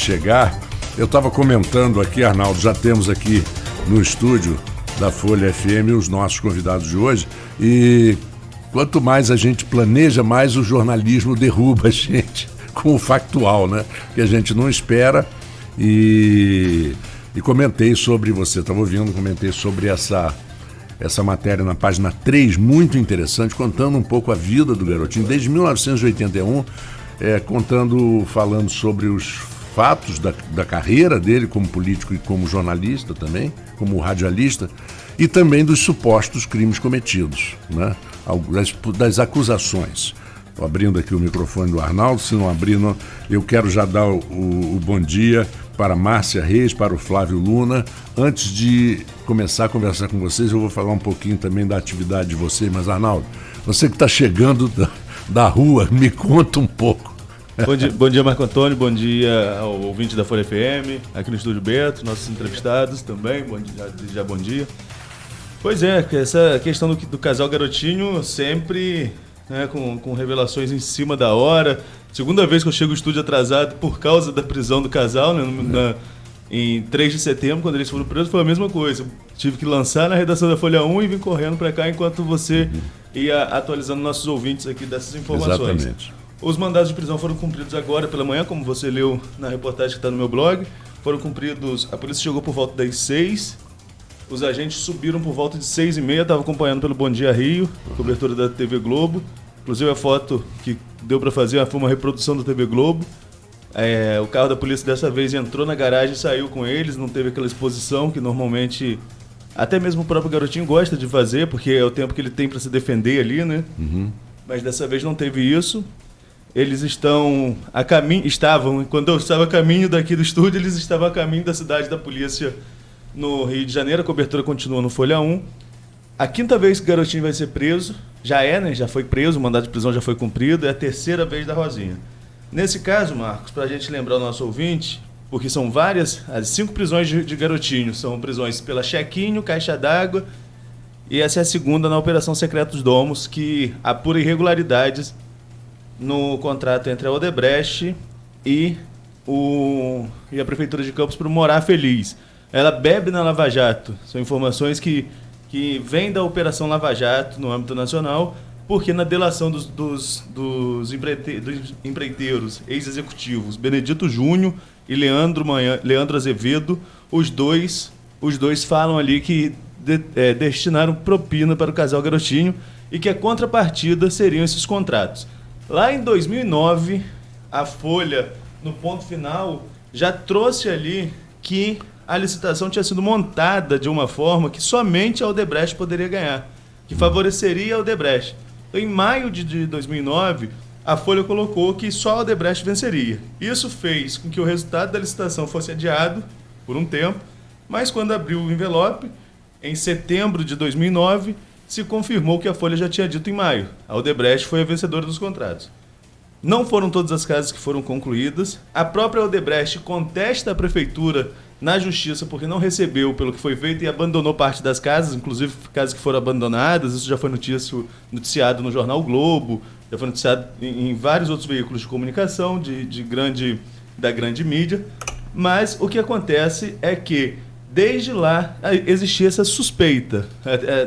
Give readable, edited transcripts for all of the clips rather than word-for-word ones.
chegar, eu estava comentando aqui, Arnaldo, já temos aqui no estúdio da Folha FM os nossos convidados de hoje, e quanto mais a gente planeja, mais o jornalismo derruba a gente com o factual, né? Que a gente não espera. E comentei sobre, você estava ouvindo, comentei sobre essa matéria na página 3, muito interessante, contando um pouco a vida do garotinho, desde 1981, falando sobre os fatos da carreira dele como político e como jornalista também, como radialista, e também dos supostos crimes cometidos, né? Das acusações. Estou abrindo aqui o microfone do Arnaldo, se não abrir, eu quero já dar o bom dia para Márcia Reis, para o Flávio Luna. Antes de começar a conversar com vocês, eu vou falar um pouquinho também da atividade de vocês, mas Arnaldo, você que está chegando da rua, me conta um pouco. Bom dia, Marco Antônio, bom dia ao ouvinte da Folha FM, aqui no Estúdio Beto, nossos entrevistados também, bom dia. Pois é, essa questão do casal garotinho sempre, né, com revelações em cima da hora. Segunda vez que eu chego ao estúdio atrasado por causa da prisão do casal, né, em 3 de setembro, quando eles foram presos, foi a mesma coisa. Tive que lançar na redação da Folha 1 e vim correndo para cá enquanto você ia atualizando nossos ouvintes aqui dessas informações. Exatamente. Os mandados de prisão foram cumpridos agora pela manhã, como você leu na reportagem que está no meu blog. Foram cumpridos, a polícia chegou por volta das 6, os agentes subiram por volta de 6h30, estava acompanhando pelo Bom Dia Rio, cobertura da TV Globo. Inclusive a foto que deu para fazer foi uma reprodução da TV Globo. O carro da polícia dessa vez entrou na garagem e saiu com eles, não teve aquela exposição que normalmente até mesmo o próprio garotinho gosta de fazer, porque é o tempo que ele tem para se defender ali, né? Mas dessa vez não teve isso. Eles estavam, quando eu estava a caminho daqui do estúdio, eles estavam a caminho da cidade da polícia no Rio de Janeiro. A cobertura continua no Folha 1. A quinta vez que o garotinho vai ser preso, né? Já foi preso, o mandado de prisão já foi cumprido, é a terceira vez da Rosinha. Nesse caso, Marcos, para a gente lembrar o nosso ouvinte, porque são várias, as 5 prisões de garotinho, são prisões pela chequinho, caixa d'água, e essa é a segunda na Operação Secretos Domos, que apura irregularidades no contrato entre a Odebrecht e a Prefeitura de Campos para o Morar Feliz. Ela bebe na Lava Jato. São informações que vêm da Operação Lava Jato no âmbito nacional, porque na delação dos empreiteiros ex-executivos Benedito Júnior e Leandro Azevedo, os dois falam ali que destinaram propina para o casal garotinho e que a contrapartida seriam esses contratos. Lá em 2009, a Folha, no ponto final, já trouxe ali que a licitação tinha sido montada de uma forma que somente a Odebrecht poderia ganhar, que favoreceria a Odebrecht. Então, em maio de 2009, a Folha colocou que só a Odebrecht venceria. Isso fez com que o resultado da licitação fosse adiado por um tempo, mas quando abriu o envelope, em setembro de 2009, se confirmou que a Folha já tinha dito em maio. A Odebrecht foi a vencedora dos contratos. Não foram todas as casas que foram concluídas. A própria Odebrecht contesta a prefeitura na justiça porque não recebeu pelo que foi feito e abandonou parte das casas, inclusive casas que foram abandonadas. Isso já foi noticiado no jornal Globo, já foi noticiado em vários outros veículos de comunicação da grande mídia. Mas o que acontece é que desde lá existia essa suspeita.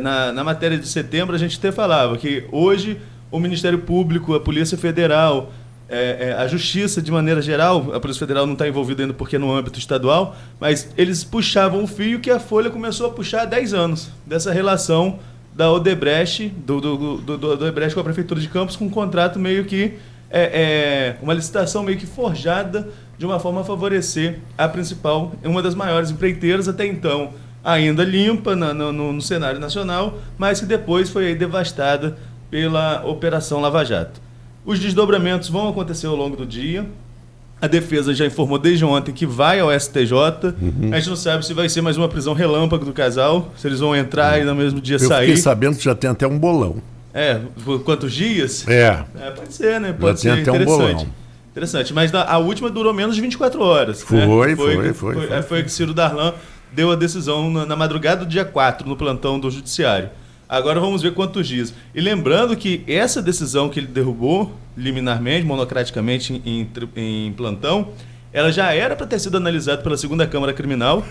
Na matéria de setembro a gente até falava que hoje o Ministério Público, a Polícia Federal, a Justiça de maneira geral, a Polícia Federal não está envolvida ainda porque é no âmbito estadual, mas eles puxavam o fio que a Folha começou a puxar há 10 anos, dessa relação da Odebrecht, do Odebrecht com a Prefeitura de Campos, com um contrato meio que, uma licitação meio que forjada de uma forma a favorecer a principal, uma das maiores empreiteiras até então, ainda limpa no cenário nacional, mas que depois foi aí devastada pela Operação Lava Jato. Os desdobramentos vão acontecer ao longo do dia. A defesa já informou desde ontem que vai ao STJ. A gente não sabe se vai ser mais uma prisão relâmpago do casal, se eles vão entrar e no mesmo dia sair. Eu fiquei sabendo que já tem até um bolão. Por quantos dias? Pode ser, né? Pode já ser tem até um bolão. Interessante, mas a última durou menos de 24 horas. Foi que Ciro Darlan deu a decisão na madrugada do dia 4, no plantão do Judiciário. Agora vamos ver quantos dias. E lembrando que essa decisão que ele derrubou liminarmente, monocraticamente em plantão, ela já era para ter sido analisada pela segunda Câmara Criminal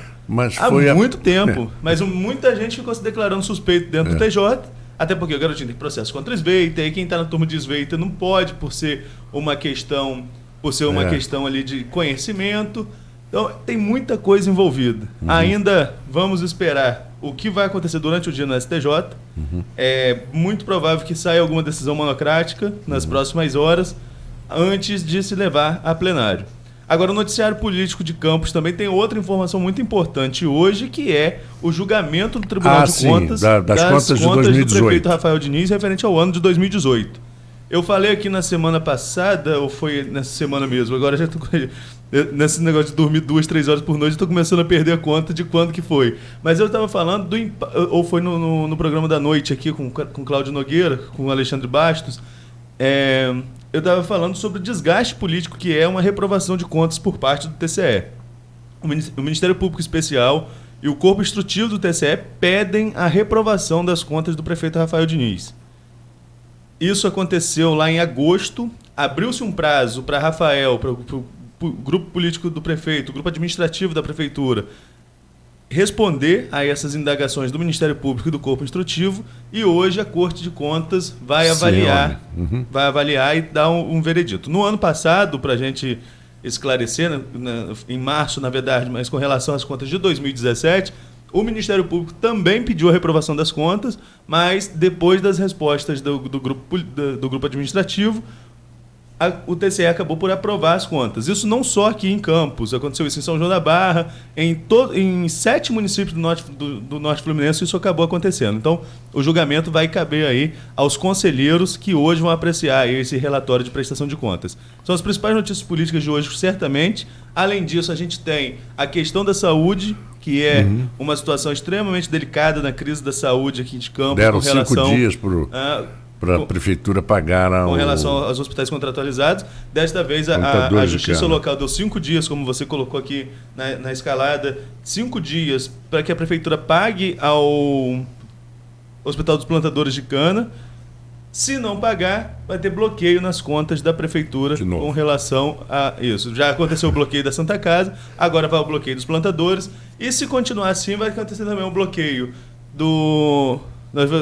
há muito tempo. Mas muita gente ficou se declarando suspeito dentro do TJ, até porque o garotinho tem processo contra Sveita, e quem está na turma de Sveita não pode, por ser uma questão ali de conhecimento. Então, tem muita coisa envolvida. Ainda vamos esperar o que vai acontecer durante o dia no STJ. É muito provável que saia alguma decisão monocrática nas próximas horas, antes de se levar a plenário. Agora, o noticiário político de Campos também tem outra informação muito importante hoje, que é o julgamento do Tribunal de Contas das contas de 2018. do prefeito Rafael Diniz referente ao ano de 2018. Eu falei aqui na semana passada, ou foi nessa semana mesmo, agora já estou nesse negócio de dormir 2-3 horas por noite, estou começando a perder a conta de quando que foi. Mas eu estava falando, ou foi no programa da noite aqui com Cláudio Nogueira, com Alexandre Bastos, eu estava falando sobre o desgaste político que é uma reprovação de contas por parte do TCE. O Ministério Público Especial e o corpo instrutivo do TCE pedem a reprovação das contas do prefeito Rafael Diniz. Isso aconteceu lá em agosto, abriu-se um prazo para Rafael, para o grupo político do prefeito, o grupo administrativo da prefeitura, responder a essas indagações do Ministério Público e do corpo instrutivo, e hoje a Corte de Contas vai avaliar e dar um veredito. No ano passado, para a gente esclarecer, em março, na verdade, mas com relação às contas de 2017, o Ministério Público também pediu a reprovação das contas, mas depois das respostas do grupo administrativo, o TCE acabou por aprovar as contas. Isso não só aqui em Campos, aconteceu isso em São João da Barra, em 7 municípios do Norte Fluminense isso acabou acontecendo. Então, o julgamento vai caber aí aos conselheiros que hoje vão apreciar esse relatório de prestação de contas. São as principais notícias políticas de hoje, certamente. Além disso, a gente tem a questão da saúde, que é uma situação extremamente delicada na crise da saúde aqui de Campos. Deram 5 dias para a prefeitura pagar com relação aos hospitais contratualizados. Desta vez, a Justiça Local deu 5 dias, como você colocou aqui na escalada, 5 dias para que a prefeitura pague ao Hospital dos Plantadores de Cana. Se não pagar, vai ter bloqueio nas contas da prefeitura com relação a isso. Já aconteceu o bloqueio da Santa Casa, agora vai o bloqueio dos plantadores. E se continuar assim, vai acontecer também o bloqueio do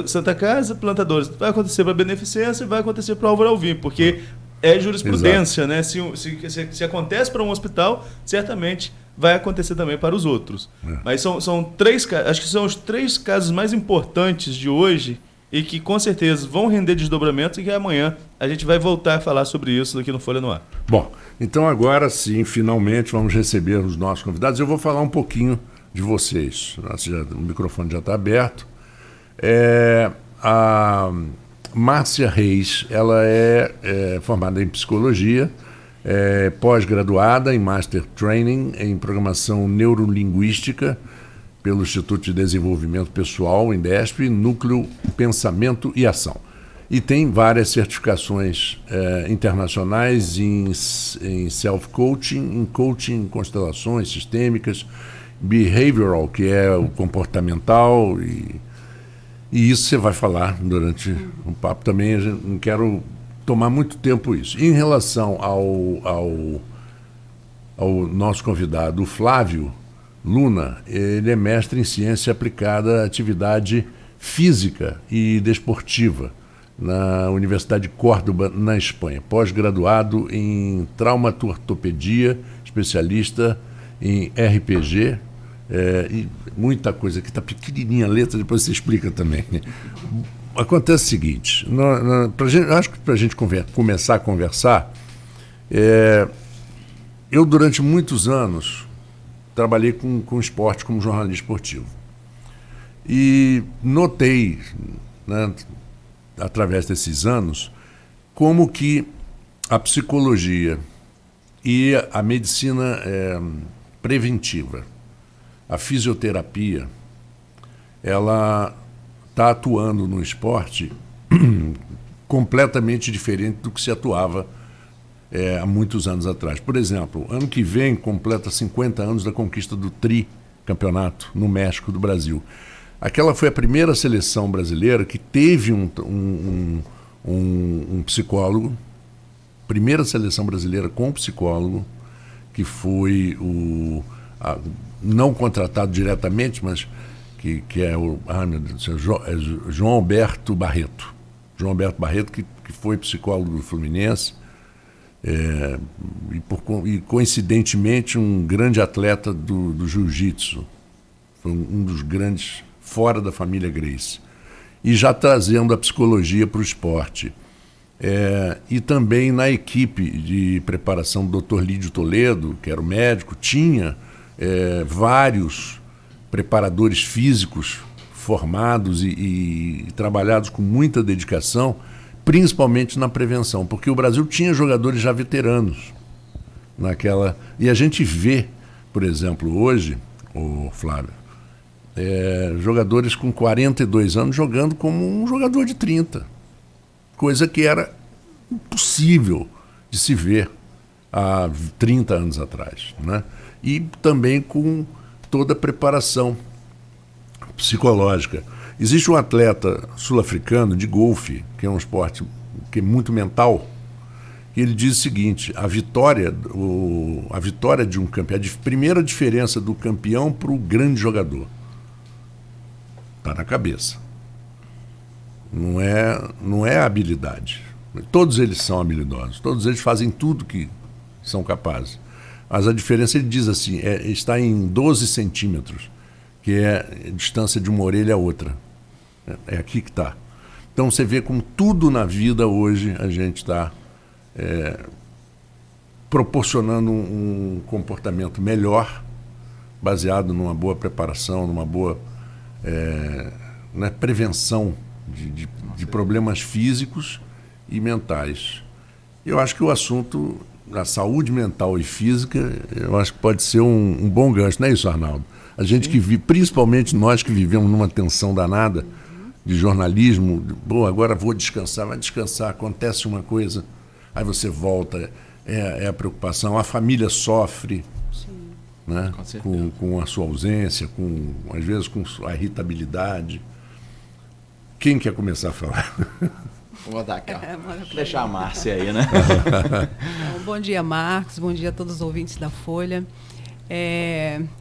Santa Casa, plantadores. Vai acontecer para a Beneficência e vai acontecer para o Álvaro Alvim, porque é jurisprudência, né? Se acontece para um hospital, certamente vai acontecer também para os outros. Mas são 3, acho que são os 3 casos mais importantes de hoje, e que com certeza vão render desdobramentos, e que amanhã a gente vai voltar a falar sobre isso aqui no Folha no Ar. Bom, então agora sim, finalmente vamos receber os nossos convidados. Eu vou falar um pouquinho de vocês. O microfone já está aberto. A Márcia Reis, ela é formada em psicologia, pós-graduada em Master Training em Programação Neurolinguística pelo Instituto de Desenvolvimento Pessoal, INDESP, Núcleo Pensamento e Ação. E tem várias certificações internacionais em self-coaching, em coaching, constelações sistêmicas, behavioral, que é o comportamental, e isso você vai falar durante o papo também. Eu não quero tomar muito tempo isso. Em relação ao nosso convidado, o Flávio Luna, ele é mestre em ciência aplicada à atividade física e desportiva na Universidade de Córdoba, na Espanha. Pós-graduado em traumatortopedia, especialista em RPG, e muita coisa aqui, está pequenininha a letra, depois você explica também. Acontece o seguinte, acho que para a gente começar a conversar, eu durante muitos anos trabalhei com esporte como jornalista esportivo. E notei, né, através desses anos, como que a psicologia e a medicina preventiva, a fisioterapia, ela está atuando no esporte completamente diferente do que se atuava há muitos anos atrás. Por exemplo, ano que vem completa 50 anos da conquista do tricampeonato no México do Brasil. Aquela foi a primeira seleção brasileira que teve um psicólogo, primeira seleção brasileira com psicólogo, que foi não contratado diretamente, mas que é o meu Deus do céu, João Alberto Barreto. João Alberto Barreto, que foi psicólogo do Fluminense, e coincidentemente um grande atleta do jiu-jitsu. Foi um dos grandes fora da família Gracie. E já trazendo a psicologia para o esporte. E também na equipe de preparação do Dr. Lídio Toledo, que era o médico, tinha vários preparadores físicos formados e trabalhados com muita dedicação, principalmente na prevenção, porque o Brasil tinha jogadores já veteranos naquela. E a gente vê, por exemplo, hoje, Flávio, jogadores com 42 anos jogando como um jogador de 30, coisa que era impossível de se ver há 30 anos atrás, né? E também com toda a preparação psicológica. Existe um atleta sul-africano de golfe, que é um esporte que é muito mental, e ele diz o seguinte: a vitória de um campeão, a primeira diferença do campeão para o grande jogador está na cabeça. Não é a habilidade. Todos eles são habilidosos, todos eles fazem tudo que são capazes. Mas a diferença, ele diz assim, está em 12 centímetros, que é a distância de uma orelha a outra. É aqui que está. Então você vê como tudo na vida hoje a gente está proporcionando um comportamento melhor, baseado numa boa preparação, numa boa prevenção de problemas físicos e mentais. Eu acho que o assunto da saúde mental e física, eu acho que pode ser um bom gancho, não é isso, Arnaldo? A gente principalmente nós que vivemos numa tensão danada de jornalismo, agora vou descansar, vai descansar, acontece uma coisa, aí você volta, a preocupação, a família sofre, né? Com a sua ausência, às vezes com a irritabilidade. Quem quer começar a falar? Vou dar aqui, deixar a Márcia aí, né? Bom dia, Marcos, bom dia a todos os ouvintes da Folha.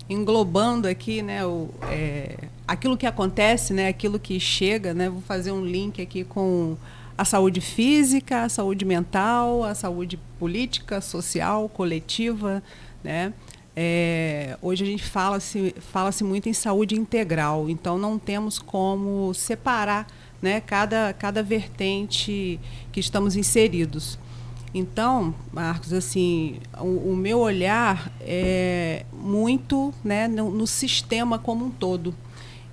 Englobando aqui, né, aquilo que acontece, né, aquilo que chega, né, vou fazer um link aqui com a saúde física, a saúde mental, a saúde política, social, coletiva, né? Hoje a gente fala-se muito em saúde integral, então não temos como separar, né, cada vertente que estamos inseridos. Então, Marcos, assim, o meu olhar é muito, né, no sistema como um todo.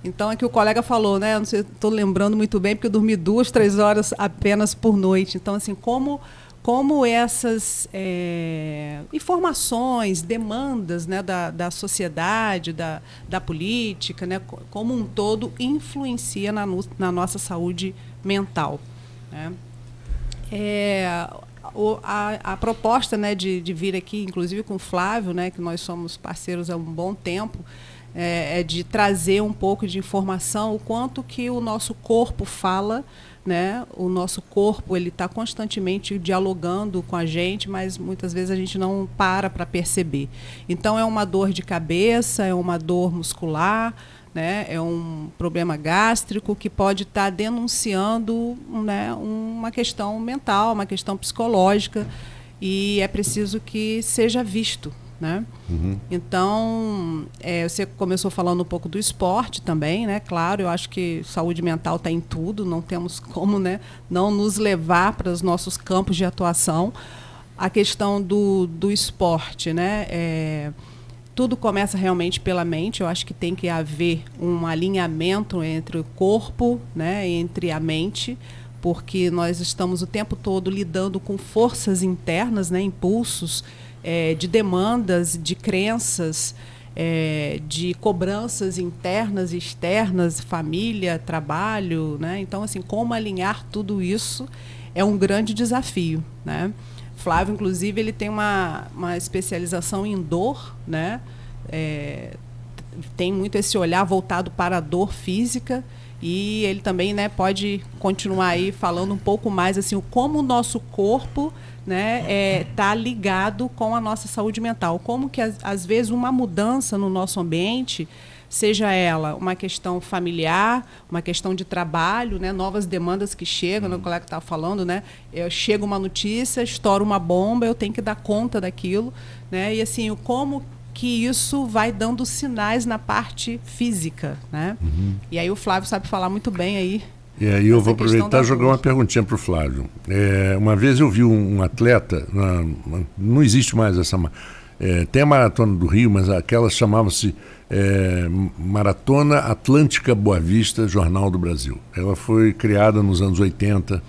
Então, é que o colega falou, né, não sei, estou lembrando muito bem, porque eu dormi 2, 3 horas apenas por noite. Então, assim, como essas informações, demandas, né, da sociedade, da política, né, como um todo, influencia na nossa saúde mental, né? A proposta, né, de vir aqui, inclusive com o Flávio, né, que nós somos parceiros há um bom tempo, é de trazer um pouco de informação, o quanto que o nosso corpo fala, né? O nosso corpo ele está constantemente dialogando com a gente, mas muitas vezes a gente não para perceber. Então é uma dor de cabeça, é uma dor muscular, né? É um problema gástrico que pode estar denunciando, né, uma questão mental, uma questão psicológica, e é preciso que seja visto, né? Uhum. Então, você começou falando um pouco do esporte também, né? Claro, eu acho que saúde mental está em tudo, não temos como, né, não nos levar para os nossos campos de atuação. A questão do esporte, né? Tudo começa realmente pela mente. Eu acho que tem que haver um alinhamento entre o corpo, né, entre a mente, porque nós estamos o tempo todo lidando com forças internas, né, impulsos, de demandas, de crenças, de cobranças internas e externas, família, trabalho, né? Então, assim, como alinhar tudo isso é um grande desafio, né? Flávio, inclusive, ele tem uma especialização em dor, né? Tem muito esse olhar voltado para a dor física, E ele também, né, pode continuar aí falando um pouco mais assim, como o nosso corpo, né, tá ligado com a nossa saúde mental. Como que, às vezes, uma mudança no nosso ambiente, seja ela uma questão familiar, uma questão de trabalho, né, novas demandas que chegam, né, o colega estava falando, né, chega uma notícia, estoura uma bomba, eu tenho que dar conta daquilo, né, e assim, como que isso vai dando sinais na parte física, né? E aí o Flávio sabe falar muito bem aí. E aí eu vou aproveitar e jogar uma perguntinha para o Flávio. Uma vez eu vi um atleta, não existe mais essa... tem a Maratona do Rio, mas aquela chamava-se Maratona Atlântica Boa Vista, Jornal do Brasil. Ela foi criada nos anos 80,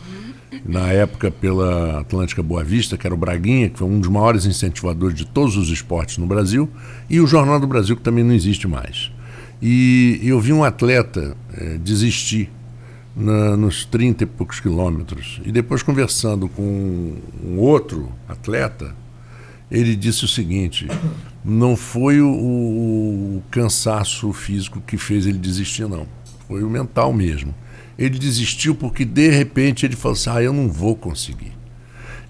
na época pela Atlântica Boa Vista, que era o Braguinha, que foi um dos maiores incentivadores de todos os esportes no Brasil, e o Jornal do Brasil, que também não existe mais. E eu vi um atleta desistir nos 30 e poucos quilômetros, e depois conversando com um outro atleta, ele disse o seguinte: não foi o cansaço físico que fez ele desistir, não, foi o mental mesmo. Ele desistiu porque, de repente, ele falou assim, eu não vou conseguir.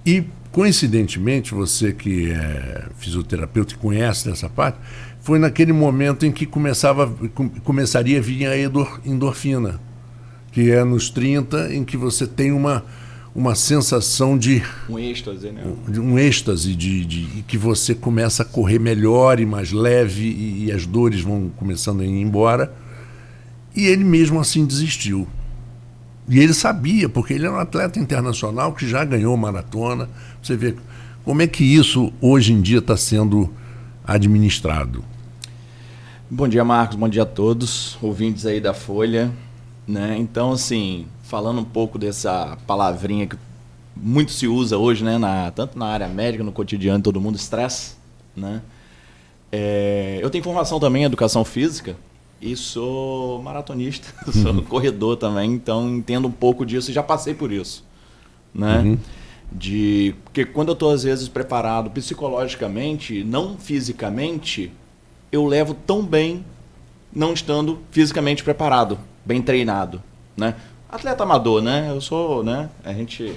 E, coincidentemente, você que é fisioterapeuta e conhece dessa parte, foi naquele momento em que começaria a vir a endorfina, que é nos 30, em que você tem uma sensação de... Um êxtase, né? Um êxtase de que você começa a correr melhor e mais leve e as dores vão começando a ir embora. E ele mesmo assim desistiu. E ele sabia, porque ele era um atleta internacional que já ganhou maratona. Você vê como é que isso hoje em dia está sendo administrado. Bom dia, Marcos. Bom dia a todos, ouvintes aí da Folha. Né? Então, assim, falando um pouco dessa palavrinha que muito se usa hoje, né? Tanto na área médica, no cotidiano, todo mundo, estresse. Né? Eu tenho formação também em educação física. E sou maratonista, sou corredor também, então entendo um pouco disso e já passei por isso. Né? Porque quando eu estou, às vezes, preparado psicologicamente, não fisicamente, eu levo tão bem não estando fisicamente preparado, bem treinado. Né? Atleta amador, né? Eu sou, né? A gente...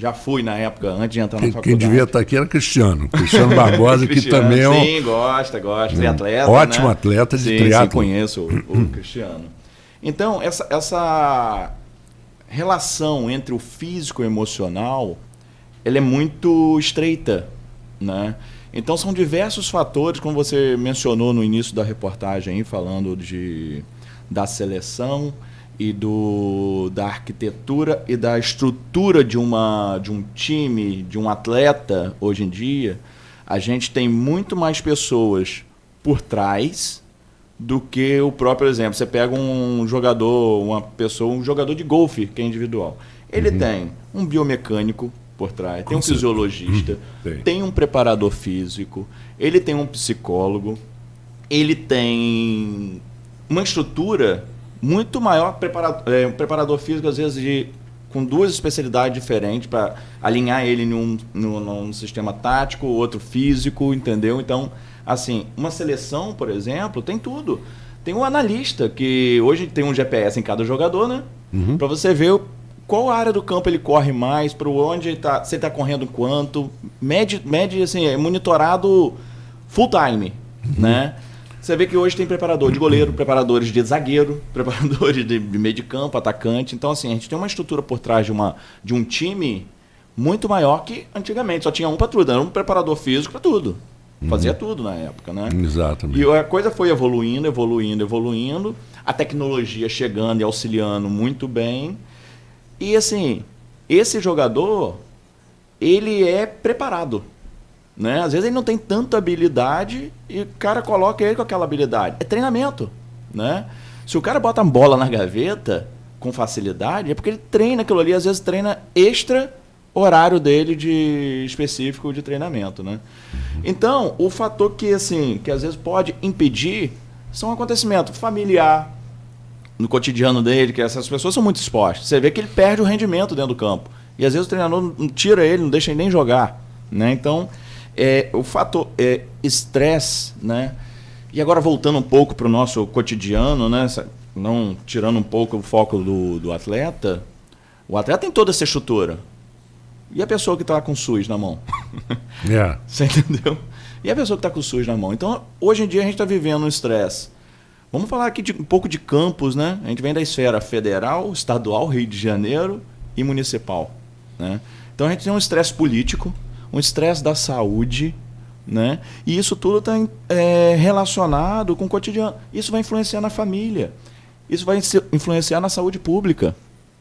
Já fui na época, antes de entrar na faculdade. Quem devia estar aqui era Cristiano Barbosa, que também é um... Sim, gosta, triatleta. Ótimo, né? Atleta de triatlo. Sim, conheço o Cristiano. Então, essa relação entre o físico e o emocional, ela é muito estreita, né? Então, são diversos fatores, como você mencionou no início da reportagem, aí, falando da seleção e da arquitetura e da estrutura de um time, de um atleta, hoje em dia, a gente tem muito mais pessoas por trás do que o próprio exemplo. Você pega um jogador, um jogador de golfe, que é individual. Ele tem um biomecânico por trás, tem um fisiologista, tem um preparador físico, ele tem um psicólogo, ele tem uma estrutura muito maior, um preparador físico, às vezes, com duas especialidades diferentes, para alinhar ele num sistema tático, outro físico, entendeu? Então, assim, uma seleção, por exemplo, tem tudo. Tem um analista, que hoje tem um GPS em cada jogador, né? Para você ver qual área do campo ele corre mais, para onde ele tá, se ele está correndo quanto. Mede assim, é monitorado full time, né? Você vê que hoje tem preparador de goleiro, preparadores de zagueiro, preparadores de meio de campo, atacante. Então, assim, a gente tem uma estrutura por trás de um time muito maior que antigamente. Só tinha um para tudo, era um preparador físico para tudo. Fazia tudo na época, né? Exatamente. E a coisa foi evoluindo. A tecnologia chegando e auxiliando muito bem. E, assim, esse jogador, ele é preparado. Né? Às vezes ele não tem tanta habilidade e o cara coloca ele com aquela habilidade. É treinamento. Né? Se o cara bota a bola na gaveta com facilidade, é porque ele treina aquilo ali, às vezes treina extra horário dele específico de treinamento. Né? Então, o fator que às vezes pode impedir são acontecimentos familiar no cotidiano dele, que essas pessoas são muito expostas. Você vê que ele perde o rendimento dentro do campo. E às vezes o treinador não tira ele, não deixa ele nem jogar. Né? Então, o fator estresse, né? E agora voltando um pouco para o nosso cotidiano, né? não tirando um pouco o foco do atleta, o atleta tem toda essa estrutura. E a pessoa que está com SUS na mão? Yeah. Você entendeu? E a pessoa que está com SUS na mão? Então, hoje em dia, a gente está vivendo um estresse. Vamos falar aqui um pouco de campos, né? A gente vem da esfera federal, estadual, Rio de Janeiro e municipal, né? Então, a gente tem um estresse político, um estresse da saúde, né? E isso tudo está relacionado com o cotidiano. Isso vai influenciar na família. Isso vai influenciar na saúde pública,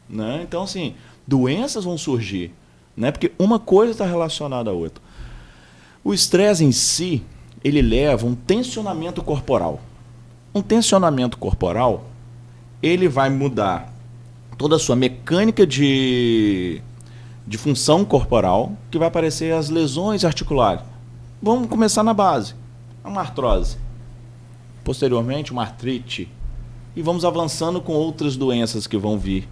né? Então, assim, doenças vão surgir, né? Porque uma coisa está relacionada à outra. O estresse em si, ele leva um tensionamento corporal. Um tensionamento corporal, ele vai mudar toda a sua mecânica de função corporal, que vai aparecer as lesões articulares. Vamos começar na base. Uma artrose. Posteriormente, uma artrite. E vamos avançando com outras doenças que vão vir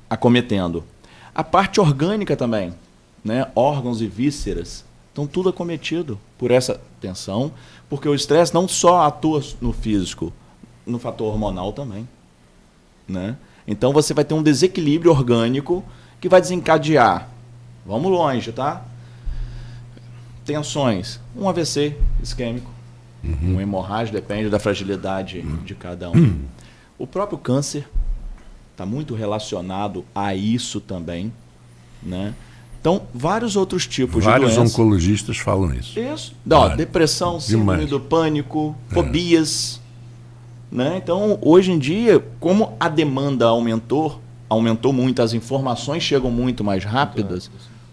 acometendo. A parte orgânica também, né? Órgãos e vísceras, estão tudo acometido por essa tensão, porque o estresse não só atua no físico, no fator hormonal também, né? Então você vai ter um desequilíbrio orgânico que vai desencadear, vamos longe, tá? Tensões, um AVC isquêmico, uma hemorragia, depende da fragilidade de cada um. O próprio câncer está muito relacionado a isso também, né? Então, vários outros tipos de doenças. Vários oncologistas falam isso. Isso. Não, depressão, síndrome do pânico, fobias. Né? Então, hoje em dia, como a demanda aumentou muito, as informações chegam muito mais rápidas,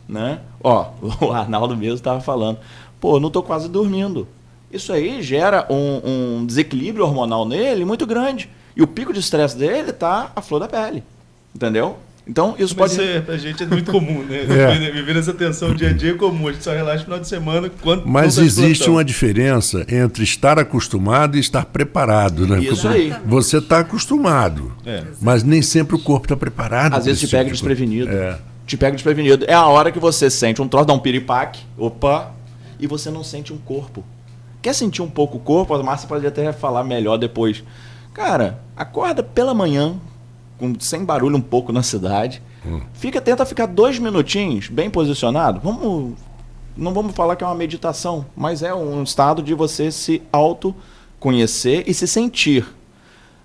né? Ó, o Arnaldo mesmo estava falando, pô, não estou quase dormindo. Isso aí gera um desequilíbrio hormonal nele muito grande. E o pico de estresse dele está à flor da pele. Entendeu? Então, isso pode ser. Pra gente é muito comum, né? Viver essa tensão dia a dia é comum. A gente só relaxa no final de semana. Mas existe uma diferença entre estar acostumado e estar preparado, né? Isso aí. Você está acostumado, mas nem sempre o corpo está preparado. Às vezes te pega desprevenido. Te pega desprevenido. É a hora que você sente um troço, dá um piripaque, opa, e você não sente um corpo. Quer sentir um pouco o corpo? A Márcia pode até falar melhor depois. Cara, acorda pela manhã, sem barulho um pouco na cidade. Tenta ficar 2 minutinhos bem posicionado. Não vamos falar que é uma meditação, mas é um estado de você se autoconhecer e se sentir.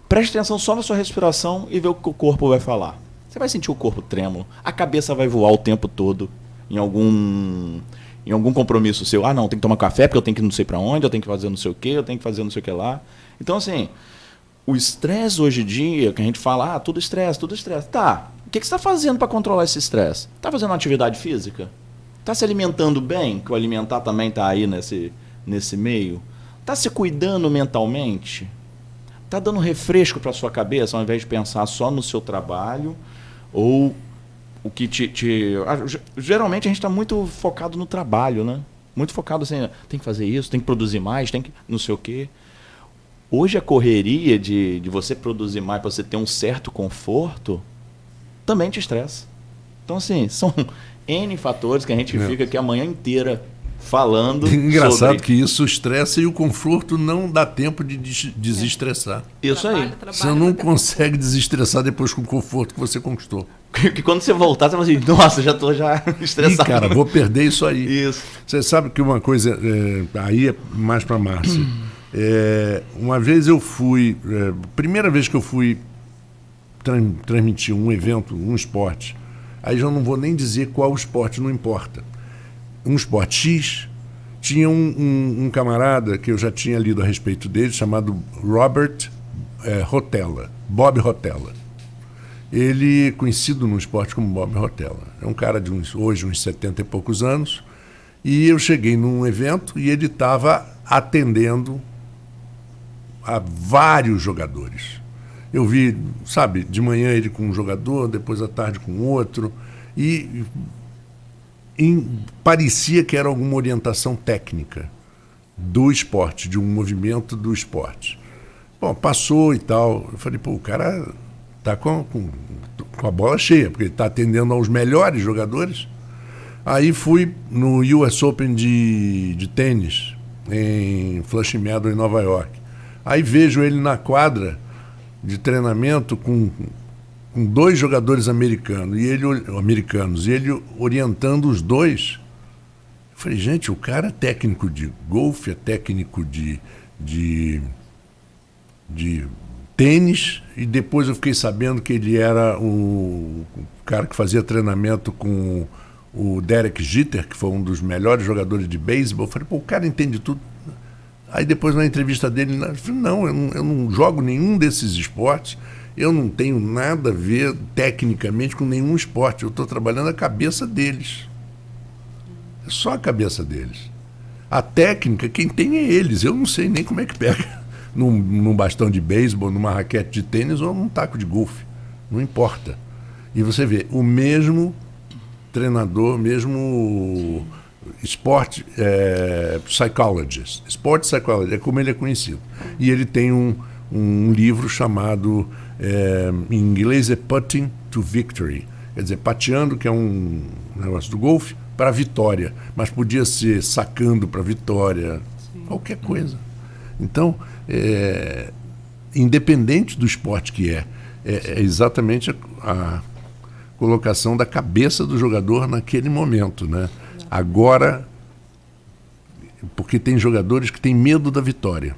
Preste atenção só na sua respiração e ver o que o corpo vai falar. Você vai sentir o corpo trêmulo, a cabeça vai voar o tempo todo em algum compromisso seu. Ah, não, tem que tomar café porque eu tenho que ir não sei para onde, eu tenho que fazer não sei o que, eu tenho que fazer não sei o que lá. Então, assim, o estresse hoje em dia, que a gente fala, tudo estresse. Tá, o que você está fazendo para controlar esse estresse? Está fazendo uma atividade física? Está se alimentando bem? Que o alimentar também está aí nesse meio? Está se cuidando mentalmente? Está dando refresco para sua cabeça, ao invés de pensar só no seu trabalho? Ou o que geralmente a gente está muito focado no trabalho, né? Muito focado assim, tem que fazer isso, tem que produzir mais, tem que não sei o quê. Hoje a correria de você produzir mais para você ter um certo conforto também te estressa. Então, assim, são N fatores que a gente fica aqui a manhã inteira falando. Engraçado que isso estressa e o conforto não dá tempo de desestressar. Isso aí. Você não consegue desestressar depois com o conforto que você conquistou. Que quando você voltar, você vai assim, nossa, já estou estressado. Ih, cara, vou perder isso aí. Isso. Você sabe que uma coisa, aí é mais para Márcia. Uma vez eu fui, primeira vez que eu fui transmitir um evento, um esporte, aí já não vou nem dizer qual esporte, não importa. Um esporte X, tinha um camarada que eu já tinha lido a respeito dele, chamado Robert Rotella, Bob Rotella. Ele conhecido no esporte como Bob Rotella. É um cara de hoje uns 70 e poucos anos, e eu cheguei num evento e ele estava atendendo a vários jogadores. Eu vi, sabe, de manhã ele com um jogador, depois à tarde com outro, e parecia que era alguma orientação técnica do esporte, de um movimento do esporte. Bom, passou e tal. Eu falei, pô, o cara está com a bola cheia, porque ele está atendendo aos melhores jogadores. Aí fui no US Open de tênis, em Flushing Meadows, em Nova York. Aí vejo ele na quadra de treinamento com 2 jogadores americanos e ele orientando os 2. Eu falei, gente, o cara é técnico de golfe, é técnico de tênis, e depois eu fiquei sabendo que ele era o cara que fazia treinamento com o Derek Jeter, que foi um dos melhores jogadores de beisebol. Eu falei, pô, o cara entende tudo. Aí depois na entrevista dele, eu falei, não, eu não jogo nenhum desses esportes, eu não tenho nada a ver tecnicamente com nenhum esporte, eu estou trabalhando a cabeça deles. É só a cabeça deles. A técnica, quem tem é eles, eu não sei nem como é que pega num bastão de beisebol, numa raquete de tênis ou num taco de golfe. Não importa. E você vê, o mesmo treinador, mesmo sport psychologist, é como ele é conhecido. E ele tem um livro chamado, em inglês é Putting to Victory, quer dizer, pateando, que é um negócio do golfe, para a vitória, mas podia ser sacando para a vitória, qualquer coisa. Então, independente do esporte que é exatamente a colocação da cabeça do jogador naquele momento, né? Agora, porque tem jogadores que têm medo da vitória.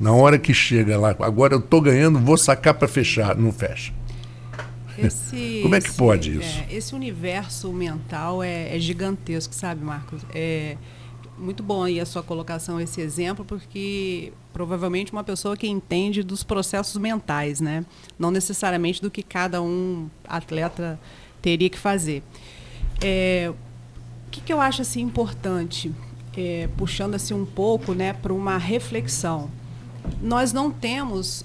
Na hora que chega lá, agora eu estou ganhando, vou sacar para fechar, não fecha. Como é que pode isso? Esse universo mental é gigantesco, sabe, Marcos? É muito bom aí a sua colocação, esse exemplo, porque provavelmente uma pessoa que entende dos processos mentais, né? Não necessariamente do que cada atleta teria que fazer. O que eu acho assim importante, puxando assim um pouco, né, para uma reflexão. Nós não temos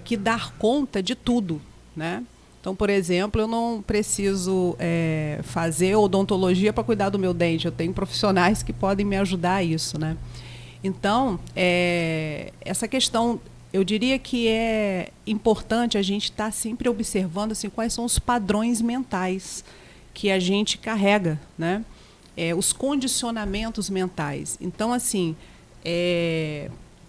que dar conta de tudo, né? Então, por exemplo, eu não preciso fazer odontologia para cuidar do meu dente. Eu tenho profissionais que podem me ajudar a isso, né? Então, essa questão, eu diria que é importante a gente estar sempre observando assim, quais são os padrões mentais que a gente carrega, né? Os condicionamentos mentais. Então, assim,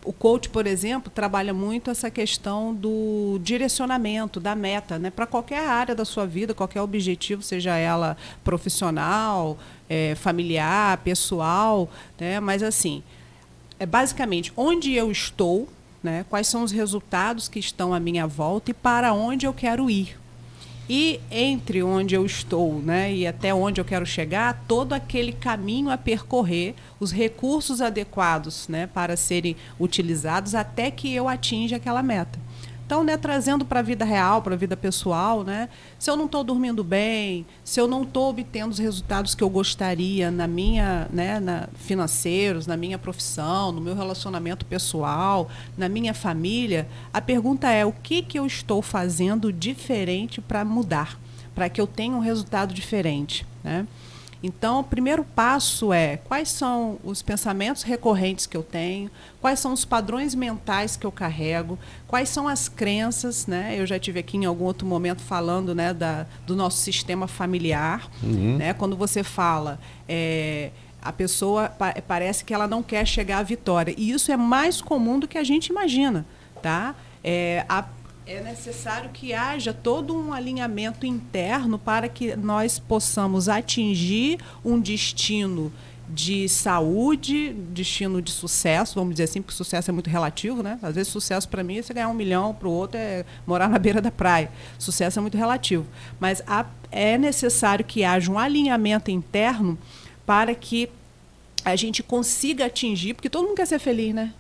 o coach, por exemplo, trabalha muito essa questão do direcionamento, da meta, né? Para qualquer área da sua vida, qualquer objetivo, seja ela profissional, familiar, pessoal, né? Mas, assim, basicamente onde eu estou, né? Quais são os resultados que estão à minha volta e para onde eu quero ir. E entre onde eu estou, né, e até onde eu quero chegar, todo aquele caminho a percorrer, os recursos adequados, né, para serem utilizados até que eu atinja aquela meta. Então, né, trazendo para a vida real, para a vida pessoal, né, se eu não estou dormindo bem, se eu não estou obtendo os resultados que eu gostaria na minha, né, financeiros, na minha profissão, no meu relacionamento pessoal, na minha família, a pergunta é o que eu estou fazendo diferente para mudar, para que eu tenha um resultado diferente, né? Então, o primeiro passo é quais são os pensamentos recorrentes que eu tenho, quais são os padrões mentais que eu carrego, quais são as crenças, né? Eu já tive aqui em algum outro momento falando, né, do nosso sistema familiar. Né? Quando você fala, a pessoa parece que ela não quer chegar à vitória. E isso é mais comum do que a gente imagina. Tá? É necessário que haja todo um alinhamento interno para que nós possamos atingir um destino de saúde, destino de sucesso, vamos dizer assim, porque sucesso é muito relativo, né? Às vezes sucesso para mim é você ganhar 1 milhão, para o outro é morar na beira da praia. Sucesso é muito relativo. Mas é necessário que haja um alinhamento interno para que a gente consiga atingir, porque todo mundo quer ser feliz, né?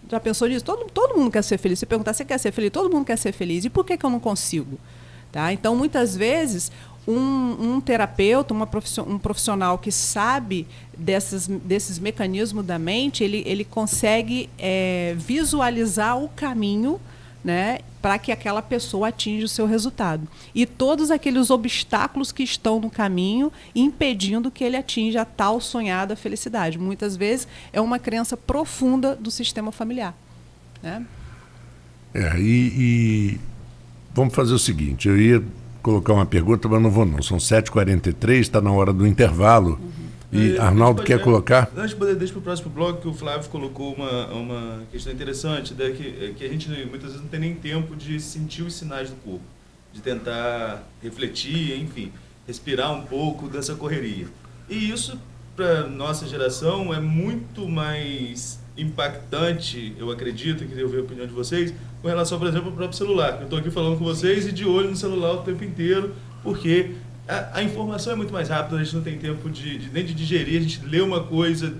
Já pensou nisso? Todo mundo quer ser feliz. Se perguntar, você quer ser feliz? Todo mundo quer ser feliz. E por que eu não consigo? Tá? Então, muitas vezes, um terapeuta, um profissional que sabe desses mecanismos da mente, ele consegue visualizar o caminho, né, para que aquela pessoa atinja o seu resultado. E todos aqueles obstáculos que estão no caminho impedindo que ele atinja a tal sonhada felicidade. Muitas vezes é uma crença profunda do sistema familiar. Né? E vamos fazer o seguinte, eu ia colocar uma pergunta, mas não vou não. São 7h43, está na hora do intervalo. E Arnaldo quer colocar? Antes de poder, deixa para o próximo bloco, que o Flávio colocou uma questão interessante, né, que a gente muitas vezes não tem nem tempo de sentir os sinais do corpo, de tentar refletir, enfim, respirar um pouco dessa correria. E isso, para nossa geração, é muito mais impactante, eu acredito, queria ouvir a opinião de vocês, com relação, por exemplo, ao próprio celular. Eu estou aqui falando com vocês e de olho no celular o tempo inteiro, porque a informação é muito mais rápida, a gente não tem tempo nem de digerir, a gente lê uma coisa.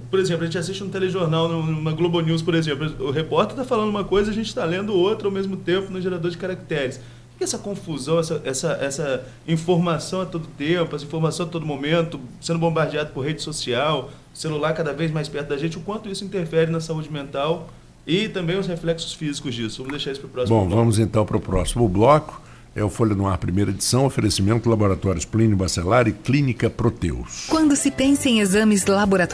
Por exemplo, a gente assiste um telejornal numa Globo News, por exemplo, o repórter está falando uma coisa, a gente está lendo outra ao mesmo tempo no gerador de caracteres. Por que essa confusão, essa informação a todo tempo, essa informação a todo momento, sendo bombardeado por rede social, celular cada vez mais perto da gente, o quanto isso interfere na saúde mental e também os reflexos físicos disso? Vamos deixar isso para o próximo bloco. Vamos então para o próximo bloco. É o Folha no Ar, primeira edição, oferecimento Laboratórios Plínio Bacelar e Clínica Proteus. Quando se pensa em exames laboratoriais,